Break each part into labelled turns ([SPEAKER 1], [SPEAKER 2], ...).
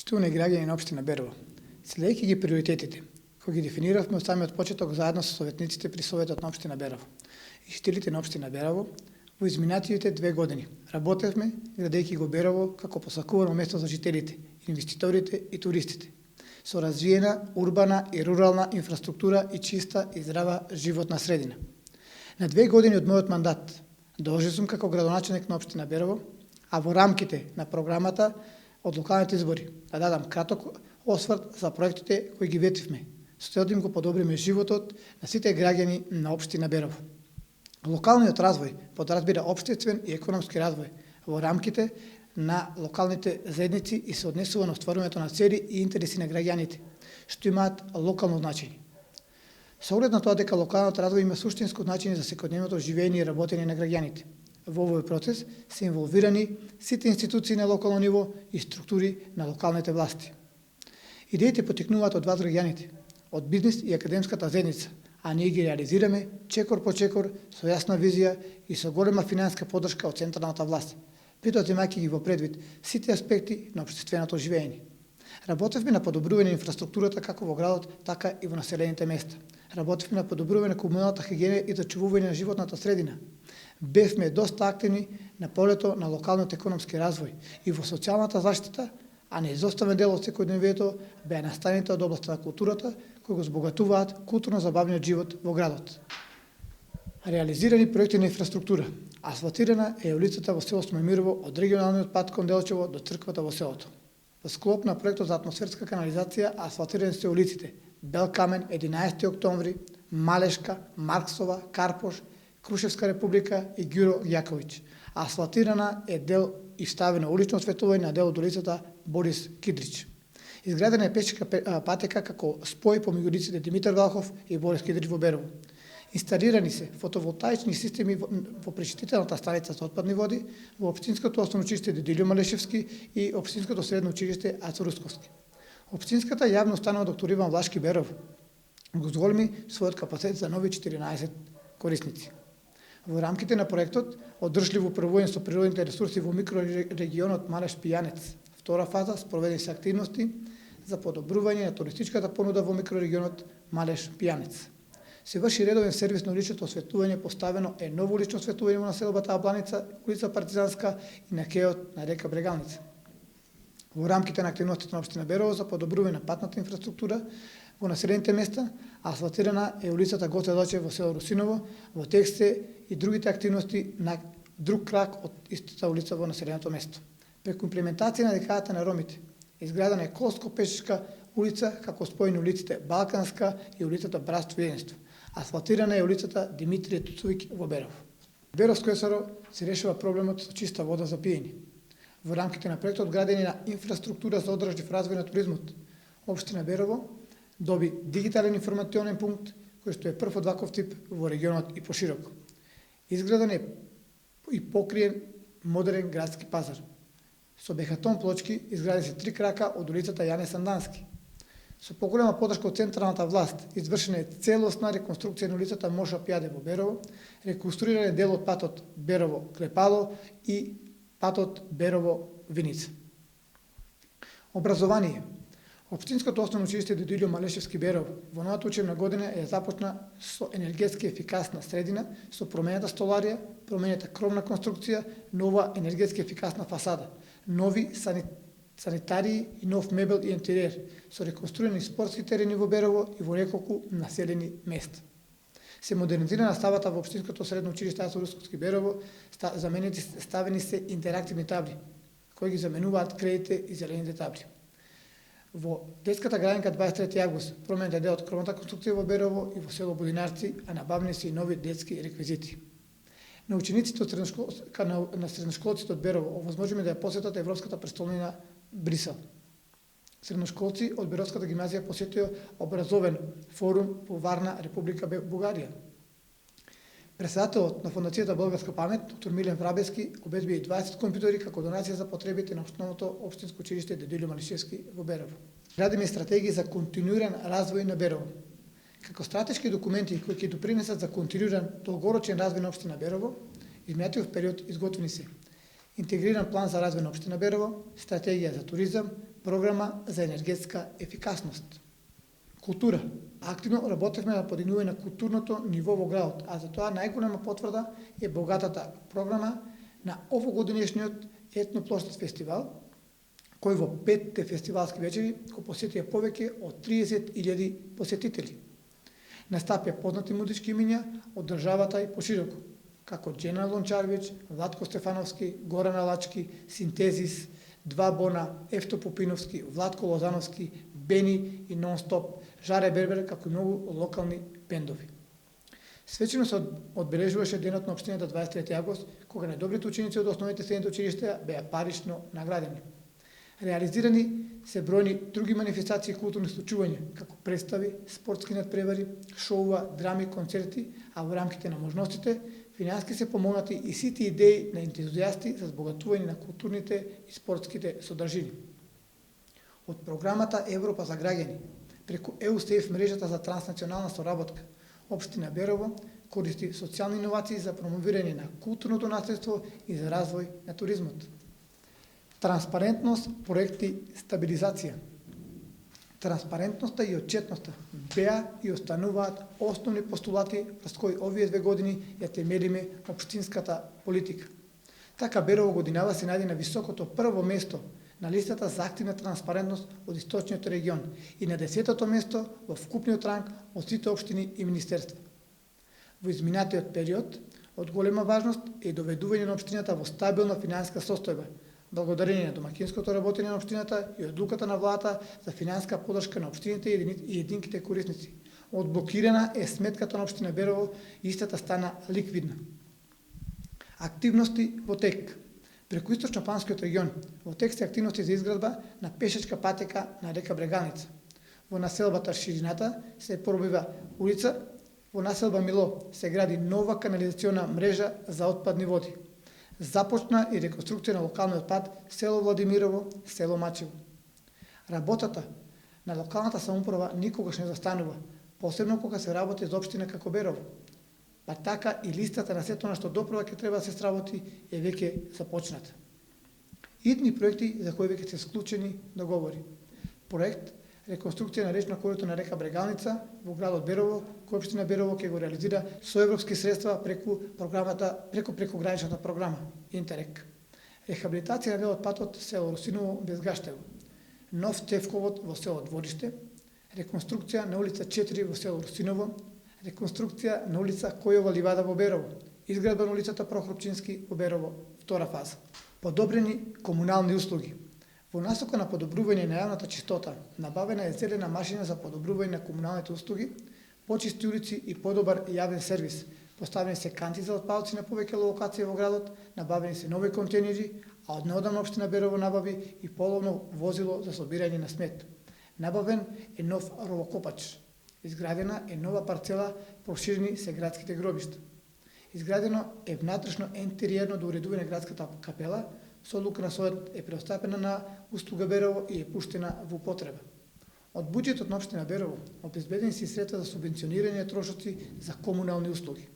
[SPEAKER 1] Почитувани граѓани на општина Берово, следејќи ги приоритетите, кои ги дефиниравме од самиот почеток заедно со советниците при Советот на општина Берово и жителите на општина Берово, во изминативите 2 години работевме градејќи го Берово како посакувано место за жителите, инвеститорите и туристите, со развиена урбана и рурална инфраструктура и чиста и здрава животна средина. На 2 години од мојот мандат дожив сум како градоначелник на општина Берово, а во рамките на програмата од локалните избори да дадам краток осврт за проектите кои ги ветивме, со цел да им го подобриме животот на сите граѓани на општина Берово. Локалниот развој подразбира општествен и економски развој во рамките на локалните заедници и се однесува на остварувањето на цели и интереси на граѓаните, што имаат локално значење. Со оглед на тоа дека локалниот развој има суштинско значење за секојдневното живење и работење на граѓаните, во овој процес се инволвирани сите институции на локално ниво и структури на локалните власти. Идеите потекнуваат од вас граѓаните, од бизнис и академската заедница, а ние ги реализираме чекор по чекор со јасна визија и со голема финансиска поддршка од централната власт, притоа земајќи ги во предвид сите аспекти на општественото живење. Работевме на подобрување на инфраструктурата како во градот, така и во населените места. Работевме на подобрување на комуналната хигиена и зачувување на животната средина. Бевме доста активни на полето на локалниот економски развој и во социјалната заштита, а неизоставен дел од секојдневието беа настаните од областта на културата, кои го збогатуваат културно-забавниот живот во градот. Реализирани проекти на инфраструктура. Асфалтирана е улицата во село Смојмирово од регионалниот пат кон Делчево до црквата во селото. Во склоп на проектот за атмосферска канализација асфалтирани се улиците Белкамен, 11 октомври, Малешка, Марксова, Карпош, Крушевска република и Ѓуро Јаковиќ. Асфалтирана е дел и вставено улично осветлување на дел од улицата Борис Кидрич. Изградена е пешачка патека како спој помеѓу улиците Димитар Валхов и Борис Кидрич во Берово. Инсталирани се фотоволтаични системи во пречистителната станица за отпадни води, во општинското основно училиште Дедилјо Малешевски и општинското средно училиште Ацо Русковски. Општинската јавна установа доктор Иван Влашки Беров го зголеми својот капацитет за нови 14 корисници. Во рамките на проектот одржливо управување со природните ресурси во микрорегионот Малеш Пијанец, втора фаза спроведени се активности за подобрување на туристичката понуда во микрорегионот Малеш Пијанец. Се врши редовен сервис на уличното осветлување, поставено е ново улично осветлување на селбата Абланица, улица Партизанска и на кеот на река Брегалница. Во рамките на активностите на општина Берово за подобрување на патната инфраструктура во населените места, асфалтирана е улицата Гоце Делчев во село Русиново, во текст се и другите активности на друг крак од истата улица во населеното место. Преку имплементација на декадата на ромите, изградена е Колско-пешачка улица како спој на улиците Балканска и улицата Братство и единство. Асфалтирана е улицата Димитрije Туцовиќ во Берово. Беровско езеро се решава проблемот со чиста вода за пиење. Во рамките на проектот градење на инфраструктура за одржлив развој на туризмот, општина Берово доби дигитален информационен пункт кој што е прв од ваков тип во регионот и пошироко. Изграден е и покриен модерен градски пазар. Со бехатон плочки изгради се 3 крака од улицата Јане Сандански. Со поголема поддршка од централната власт извршена е целосна реконструкција на улицата Моша Пјаде во Берово, реконструиран е дел од патот Берово-Клепало и патот Берово-Виница. Образование. Општинското основно училиште Дедилјо Малешевски Берово во новата учебна година е започна со енергетски ефикасна средина, со променета столарија, променета кровна конструкција, нова енергетски ефикасна фасада, нови санитарии и нов мебел и интериер, со реконструирани спортски терени во Берово и во неколку населени места. Се модернизира наставата во општинското средно училиште Ацо Русковски Берово, ставени се интерактивни табли, кои ги заменуваат кредите и зелените табли. Во детската градинка 23 август променета дел од кровната конструкција во Берово и во село Будинарци, а набавени се и нови детски реквизити. На учениците од средношколците од Берово овозможиме да ја посетат Европската престолнина Брисел. Средношколци од Беровската гимназија посетија образовен форум во Варна, Република Бугарија. Председателот на Фондацијата Българска памет, доктор Милен Врабевски, обезбеди 20 компјутери како донација за потребите на основното општинско училиште Дедилјо Малешевски во Берово. Градиме стратегија за континуиран развој на Берово. Како стратешки документи кои ќе допринесат за континуиран долгорочен развој на општина Берово, изминатиот период изготвени се интегриран план за развој на општина Берово, стратегија за туризам, програма за енергетска ефикасност. Култура. Активно работевме на подигнување на културното ниво во градот, а за тоа најголема потврда е богатата програма на овогодишниот етноплощад фестивал, кој во 5 фестивалски вечери го посетија повеќе од 30.000 посетители. Настапија познати музички имиња од државата и пошироко, како Джена Лончарвиќ, Владко Стефановски, Горан Алачки, Синтезис, Два Бона, Ефто Попиновски, Владко Лозановски, Бени и Нонстоп, Жаре Бербер, како и многу локални бендови. Свечено се одбележуваше денот на општината 23 август, кога најдобрите ученици од основните средните училишта беа парично наградени. Реализирани се бројни други манифестации и културни случувања, како представи, спортски надпревари, шоува, драми, концерти, а во рамките на можностите, финансски се помогнати и сите идеи на ентузијасти за збогатување на културните и спортските содржини. Од програмата Европа за граѓани, преку ЕУСЕФ мрежата за транснационална соработка, општина Берово користи социјални иновации за промовирање на културното наследство и за развој на туризмот. Транспарентност, проекти, стабилизација. Транспарентноста и отчетноста беа и остануваат основни постулати врз кои овие 2 години ја темелиме општинската политика. Така Берово годинава се најде на високото прво место на листата за активна транспарентност од источниот регион и на 10-то место во вкупниот ранг од сите општини и министерства. Во изминатиот период од голема важност е доведување на општината во стабилна финансиска состојба, благодарение на домакинското работење на општината и одлуката на владата за финансиска подршка на општините и единките корисници. Одблокирана е сметката на општина Берово и истата стана ликвидна. Активности во тек. Преку источно-планскиот регион во тек се активности за изградба на пешачка патека на река Брегалница. Во населбата Ширината се пробива улица, во населба Мило се гради нова канализациона мрежа за отпадни води. Започна и реконструкција на локалниот пат село Владимирово, село Мачево. Работата на локалната самоуправа никогаш не застанува, посебно кога се работи за општина како Берово. Па така и листата на сето на што допрва ќе треба да се сработи е веќе започната. Идни проекти за кои веќе се склучени договори. Проект реконструкција на речно корито на река Брегалница во градот Берово, кој општина Берово ќе го реализира со европски средства преку прекограничната програма Интерек. Рехабилитација на дел од патот село Русиново без Гаштево. Нов цевковод во село Двориште, реконструкција на улица 4 во село Русиново, реконструкција на улица Којова ливада во Берово, изградба на улицата Прохорчински во Берово, втора фаза. Подобрени комунални услуги. Во насока на подобрување на јавната чистота, набавена е зелена машина за подобрување на комуналните услуги, почисти улици и подобар јавен сервис. Поставени се канти за отпадоци на повеќе локации во градот, набавени се нови контейнери, а од неодамна општина Берово набави и половно возило за собирање на смет. Набавен е нов ровокопач. Изградена е нова парцела, проширени се градските гробишта. Изградено е внатрешно ентериерно доуредување на градската капела, со одлука на Совет е преостапена на услуга Берово и е пуштена во употреба. Од буџетот на општина Берово обезбедени се средства за субвенционирање на трошоци за комунални услуги.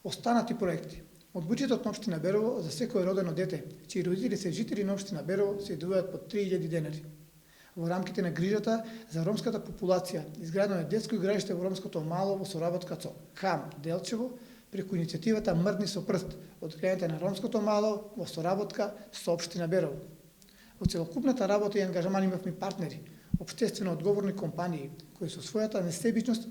[SPEAKER 1] Останати проекти. Од буџетот на општина Берово за секој родено дете, чии родители се жители на општина Берово, се издвојуваат по 3000 денари. Во рамките на грижата за ромската популација, изградено е детско игралиште во ромското мало во соработка со КАМ Делчево, преку иницијативата Мрдни со прст од граѓаните на ромското мало во соработка со општина Берово. Во целокупната работа и ангажман имавме партнери, општествено одговорни компании, кои со својата несебичност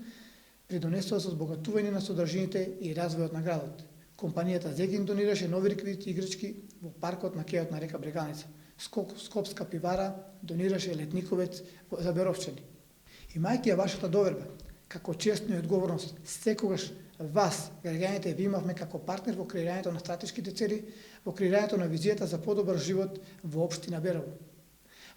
[SPEAKER 1] придонесоа со збогатување на содржините и развојот на градот. Компанијата Зегин донираше нови реквизити играчки во паркот на кејот на река Брегалница. Скопска пивара донираше летниковец за беровчани. Имајќи ја вашата доверба, како честно и одговорност, секогаш вас, граѓаните, ви имавме како партнер во креирањето на стратешките цели, во креирањето на визијата за подобар живот во општина Берово.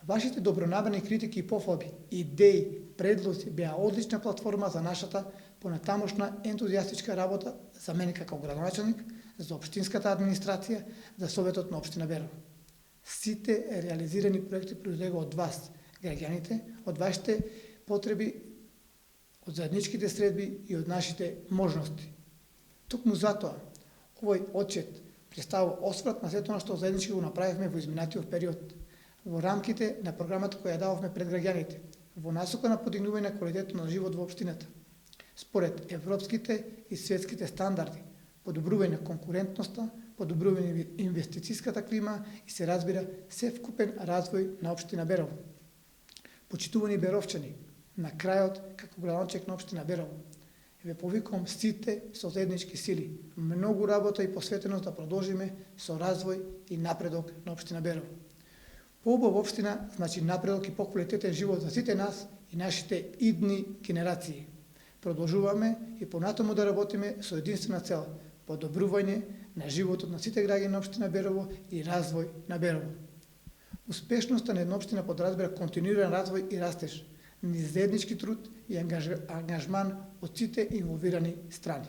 [SPEAKER 1] Вашите добронамерни критики и пофалби, идеи, предлози беа одлична платформа за нашата понатамошна ентузијастичка работа за мене како градоначалник, за општинската администрација, за Советот на општина Берово. Сите реализирани проекти произлегува од вас, граѓаните, од вашите потреби, од заедничките средби и од нашите можности. Токму затоа, овој отчет Представува осврт на сето што заеднички го направивме во изминатиот период, во рамките на програмата која дававме пред граѓаните, во насока на подигнување на квалитетот на живот во општината. Според европските и светските стандарди, подобрување на конкурентноста, подобрување на инвестицијската клима и се разбира севкупен развој на општина Берово. Почитувани беровчани, на крајот како градоначелник на општина Берово, ве повикувам сите со заеднички сили, многу работа и посветеност да продолжиме со развој и напредок на општина Берово. Поубава општина значи напредок и поквалитетен живот за сите нас и нашите идни генерации. Продолжуваме и понатаму да работиме со единствена цел – подобрување на животот на сите граѓани на општина Берово и развој на Берово. Успешноста на една општина подразбира континуиран развој и растеж, низ заеднички труд и ангажман од сите инволвирани страни.